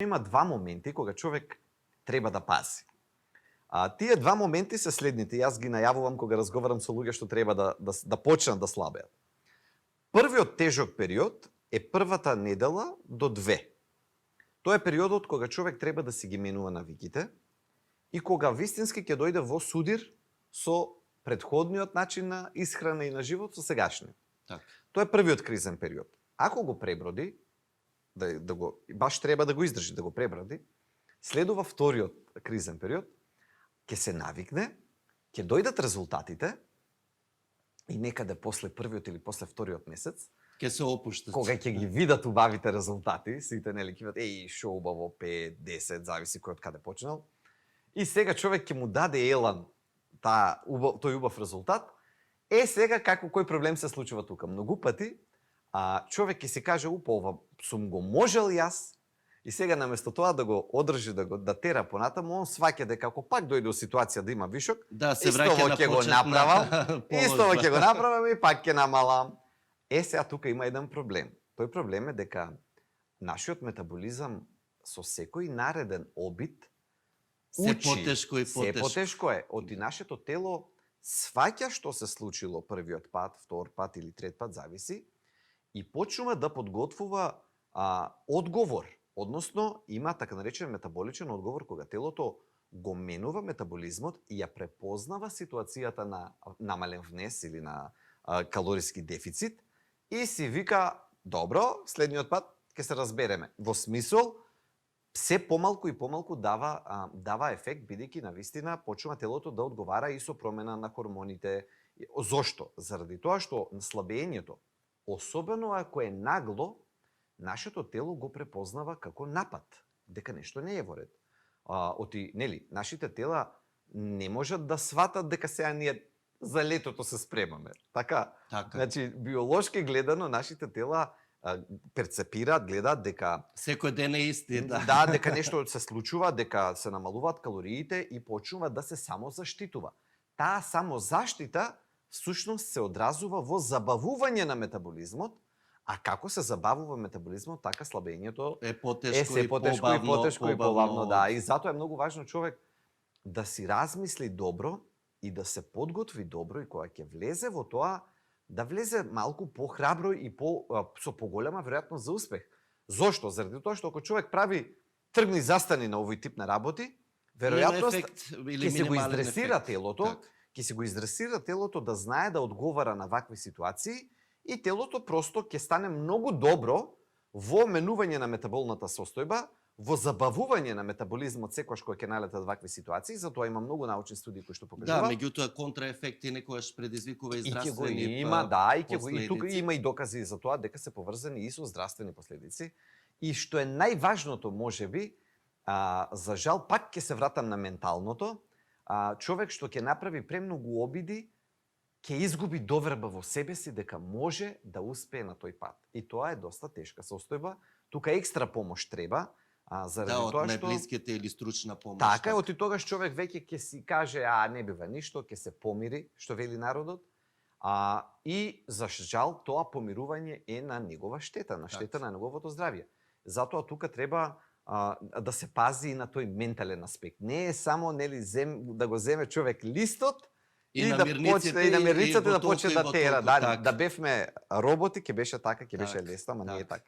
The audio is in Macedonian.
има два моменти кога човек треба да пази. Тие два моменти се следните. Јас ги најавувам кога разговарам со луѓе што треба да почнат да слабеат. Првиот тежок период е првата недела до 2. Тоа е периодот кога човек треба да си ги менува навиките и кога вистински ќе дојде во судир со претходниот начин на исхрана и на живот со сегашниот. Так. Тоа е првиот кризен период. Ако го преброди, баш треба да го издржи, да го преброди, следува вториот кризен период, ќе се навикне, ќе дојдат резултатите и некаде после првиот или после вториот месец, Ке се опуштат. кога ќе ги видат убавите резултати, сите нели ќе видат шо убаво 5, 10, зависи кој од каде почнал. И сега човек ќе му даде елан тој убав резултат. Сега кој проблем се случува тука? Многу пати човек ќе си каже ова сум го можел јас. И сега наместо тоа да го одржи, да тера понатаму, он сваќа дека ако пак дојде во ситуација да има вишок, Да, се враќа на ќе го направам, истово ќе го направам и пак ќе намалам. Сега тука има еден проблем. Тој проблем е дека нашиот метаболизам со секој нареден обид се учи, потешко и потешко. Се потешко е. Оти нашето тело сваќа што се случило првиот пат, втор пат или трет пат, зависи, и почнува да подготвува одговор. Односно, има така наречен метаболичен одговор кога телото го менува метаболизмот и ја препознава ситуацијата на намален внес или на калориски дефицит и си вика, добро, следниот пат ќе се разбереме. Во смисол, се помалку и помалку дава ефект, бидејќи навистина почнува телото да одговара и со промена на хормоните. Зошто? Заради тоа што слабењето, особено ако е нагло, нашето тело го препознава како напад, дека нешто не е во ред. Нашите тела не можат да сватат дека сега ние за летото се спремаме. Така. Значи, биолошки гледано, нашите тела перцепираат, гледаат дека секој ден е исти, да, дека нешто се случува, дека се намалуваат калориите и почнува да се самозаштитува. Таа самозаштита всушност се одразува во забавување на метаболизмот, а како се забавува метаболизмот, така слабењето е потешко и побавно, да. И затоа е многу важно човек да си размисли добро и да се подготви добро и кога ќе влезе во тоа, да влезе малку похрабро и со поголема веројатност за успех. Зошто? Заради тоа што ако човек прави тргни застани на овој тип на работи, веројатност ќе се го издресира телото, ќе се го издресира телото да знае да одговара на вакви ситуации и телото просто ќе стане многу добро во менување на метаболната состојба, во забавување на метаболизмот секогаш кога ќе налетат вакви ситуации, затоа има многу научни студии кои што покажуваат. Да, меѓутоа контраефекти некогаш предизвикува и здравствени и тука има и докази за тоа дека се поврзани и со здравствени последици. И што е најважното можеби, за жал пак ќе се вратам на менталното, човек што ќе направи премногу обиди, ќе изгуби доверба во себе си дека може да успее на тој пат. И тоа е доста тешка состојба. Тука екстра помош треба, заради тоа што... од најблиските или стручна помош. Така е, оти тогаш човек веќе ќе си каже, не бива ништо, ќе се помири, што вели народот. И за жал тоа помирување е на негова штета, на штета на неговото здравје. Затоа тука треба да се пази и на тој ментален аспект. Не е само да го земе човек листот и на мирниците да почне да тера. Да бевме роботи, ќе беше така, ќе беше лесно, ама не е така.